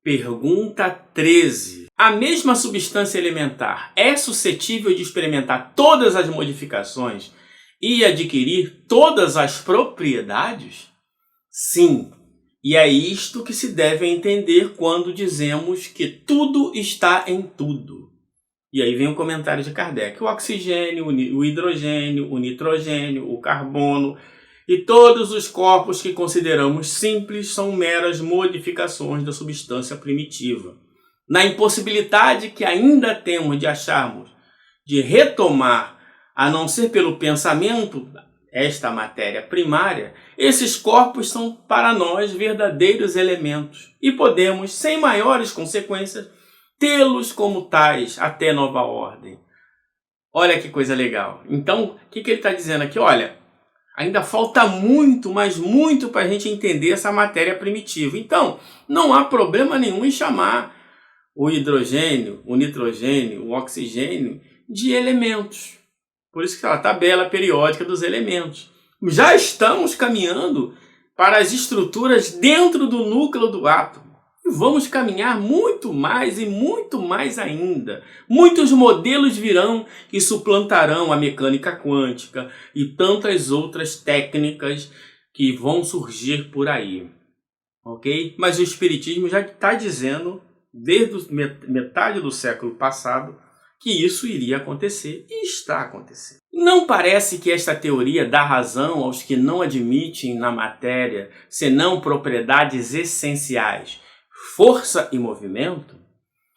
Pergunta 13. A mesma substância elementar é suscetível de experimentar todas as modificações e adquirir todas as propriedades? Sim, e é isto que se deve entender quando dizemos que tudo está em tudo. E aí vem o comentário de Kardec. O oxigênio, o hidrogênio, o nitrogênio, o carbono e todos os corpos que consideramos simples são meras modificações da substância primitiva. Na impossibilidade que ainda temos de acharmos de retomar, a não ser pelo pensamento, esta matéria primária, esses corpos são para nós verdadeiros elementos e podemos, sem maiores consequências, tê-los como tais até nova ordem. Olha que coisa legal. Então, o que ele está dizendo aqui? Olha, ainda falta muito, mas muito para a gente entender essa matéria primitiva. Então, não há problema nenhum em chamar o hidrogênio, o nitrogênio, o oxigênio de elementos. Por isso que é a tabela periódica dos elementos. Já estamos caminhando para as estruturas dentro do núcleo do átomo. E vamos caminhar muito mais e muito mais ainda. Muitos modelos virão que suplantarão a mecânica quântica e tantas outras técnicas que vão surgir por aí. Ok? Mas o Espiritismo já está dizendo, desde metade do século passado, que isso iria acontecer e está acontecendo. Não parece que esta teoria dá razão aos que não admitem na matéria senão propriedades essenciais, força e movimento?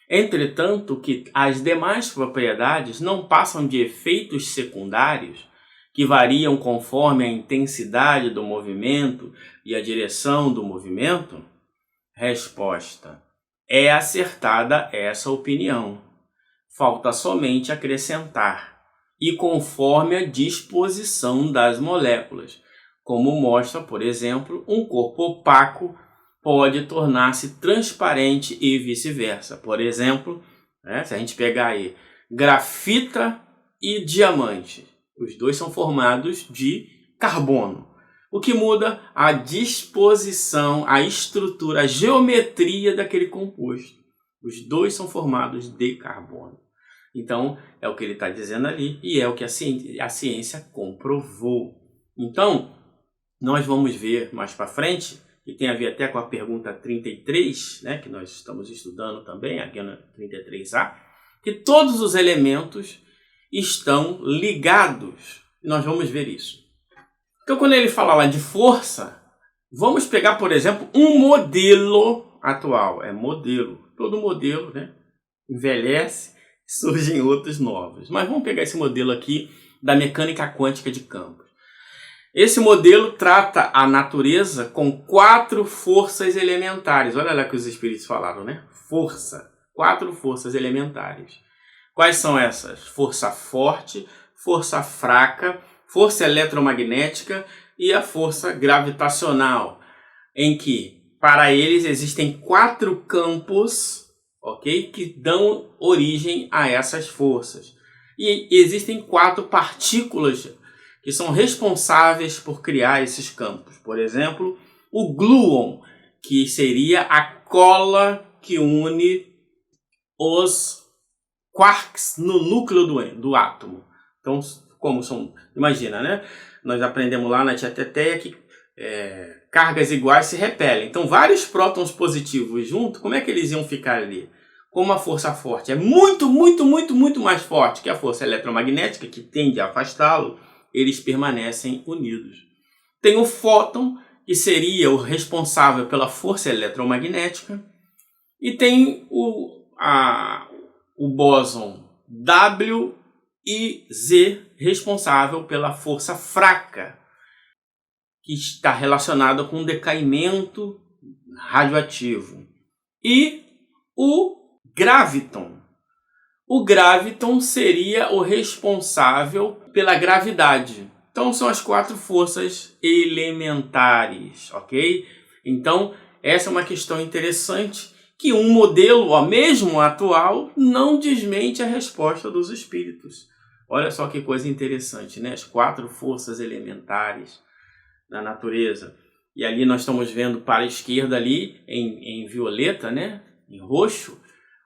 Entretanto, que as demais propriedades não passam de efeitos secundários, que variam conforme a intensidade do movimento e a direção do movimento? Resposta: é acertada essa opinião. Falta somente acrescentar, e conforme a disposição das moléculas, como mostra, por exemplo, um corpo opaco pode tornar-se transparente e vice-versa. Por exemplo, se a gente pegar aí grafita e diamante, os dois são formados de carbono. O que muda a disposição, a estrutura, a geometria daquele composto. Os dois são formados de carbono. Então, é o que ele está dizendo ali e é o que a ciência comprovou. Então, nós vamos ver mais para frente, e tem a ver até com a pergunta 33, né, que nós estamos estudando também, aqui na 33A, que todos os elementos estão ligados. E nós vamos ver isso. Então, quando ele fala lá de força, vamos pegar, por exemplo, um modelo atual. É modelo. Todo modelo, né, envelhece, surgem outros novos. Mas vamos pegar esse modelo aqui da mecânica quântica de campos. Esse modelo trata a natureza com 4 forças elementares. Olha lá que os espíritos falaram, né? Força. 4 forças elementares. Quais são essas? Força forte, força fraca, força eletromagnética e a força gravitacional. Em que, para eles, existem 4 campos, ok, que dão origem a essas forças. E existem 4 partículas que são responsáveis por criar esses campos. Por exemplo, o gluon, que seria a cola que une os quarks no núcleo do átomo. Então, como são, imagina, né? Nós aprendemos lá na Tieteteia que cargas iguais se repelem. Então, vários prótons positivos juntos, como é que eles iam ficar ali? Como a força forte é muito, muito, muito, muito mais forte que a força eletromagnética, que tende a afastá-lo, eles permanecem unidos. Tem o fóton, que seria o responsável pela força eletromagnética, e tem o bóson W e Z, responsável pela força fraca, que está relacionado com o decaimento radioativo. E o graviton. O graviton seria o responsável pela gravidade. Então são as 4 forças elementares, ok? Então essa é uma questão interessante que um modelo, mesmo atual, não desmente a resposta dos espíritos. Olha só que coisa interessante, né? As 4 forças elementares da natureza. E ali nós estamos vendo para a esquerda ali, em violeta, né? em roxo,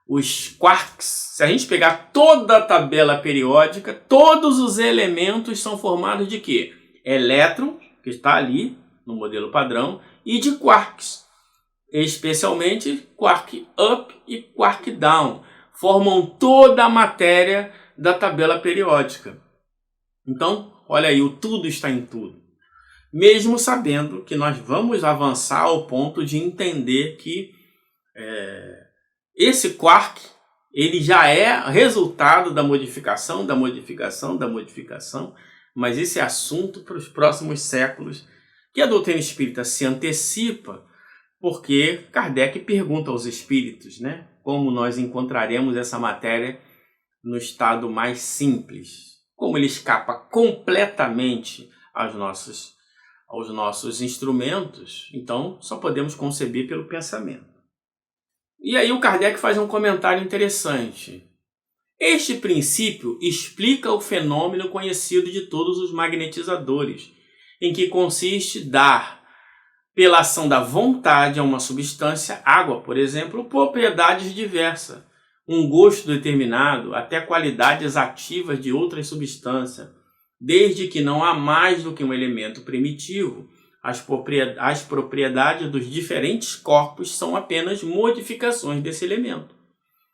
os quarks. Se a gente pegar toda a tabela periódica, todos os elementos são formados de quê? Elétron, que está ali no modelo padrão, e de quarks, especialmente quark up e quark down, formam toda a matéria da tabela periódica. Então, olha aí, o tudo está em tudo. Mesmo sabendo que nós vamos avançar ao ponto de entender que esse quark ele já é resultado da modificação, mas esse é assunto para os próximos séculos, que a doutrina espírita se antecipa, porque Kardec pergunta aos espíritos, né, como nós encontraremos essa matéria no estado mais simples, como ele escapa completamente aos nossos instrumentos, então só podemos conceber pelo pensamento. E aí o Kardec faz um comentário interessante. Este princípio explica o fenômeno conhecido de todos os magnetizadores, em que consiste dar, pela ação da vontade a uma substância, água, por exemplo, propriedades diversas, um gosto determinado, até qualidades ativas de outra substância, desde que não há mais do que um elemento primitivo. As propriedades dos diferentes corpos são apenas modificações desse elemento.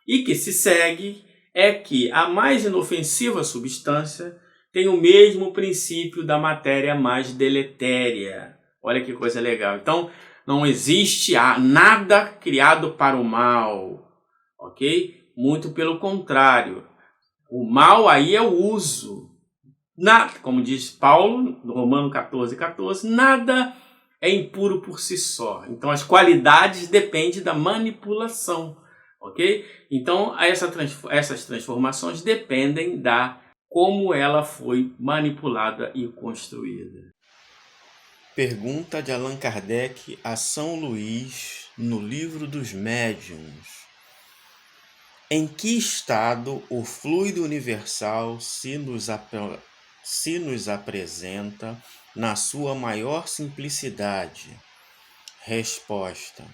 E que se segue é que a mais inofensiva substância tem o mesmo princípio da matéria mais deletéria. Olha que coisa legal. Então, não existe nada criado para o mal, ok? Muito pelo contrário. O mal aí é o uso. Como diz Paulo, no Romano 14,14, nada é impuro por si só. Então, as qualidades dependem da manipulação, ok? Então, essas transformações dependem da como ela foi manipulada e construída. Pergunta de Allan Kardec a São Luís, no Livro dos Médiuns. Em que estado o fluido universal se nos apresenta na sua maior simplicidade? Resposta: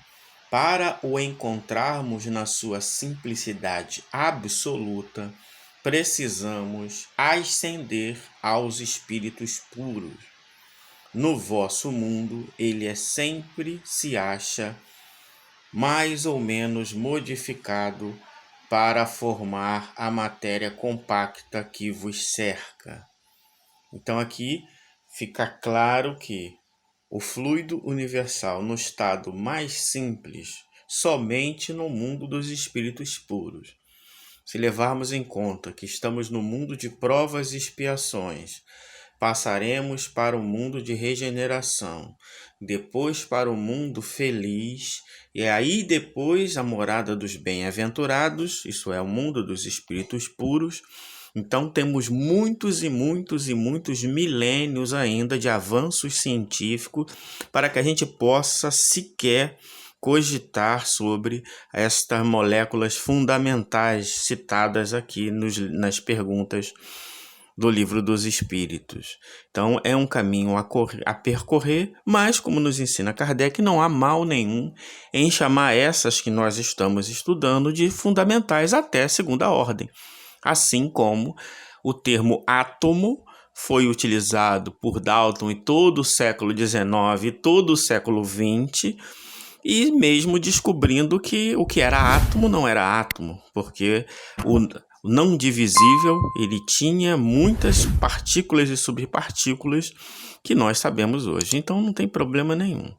para o encontrarmos na sua simplicidade absoluta, precisamos ascender aos espíritos puros. No vosso mundo, ele sempre se acha mais ou menos modificado para formar a matéria compacta que vos cerca. Então aqui fica claro que o fluido universal no estado mais simples, somente no mundo dos espíritos puros. Se levarmos em conta que estamos no mundo de provas e expiações, passaremos para o mundo de regeneração, depois para o mundo feliz, e aí depois a morada dos bem-aventurados, isso é, o mundo dos espíritos puros. Então temos muitos e muitos e muitos milênios ainda de avanços científicos para que a gente possa sequer cogitar sobre estas moléculas fundamentais citadas aqui nas perguntas do Livro dos Espíritos. Então é um caminho a percorrer, mas como nos ensina Kardec, não há mal nenhum em chamar essas que nós estamos estudando de fundamentais até segunda ordem. Assim como o termo átomo foi utilizado por Dalton em todo o século XIX e todo o século XX, e mesmo descobrindo que o que era átomo não era átomo, porque o não divisível ele tinha muitas partículas e subpartículas que nós sabemos hoje. Então não tem problema nenhum.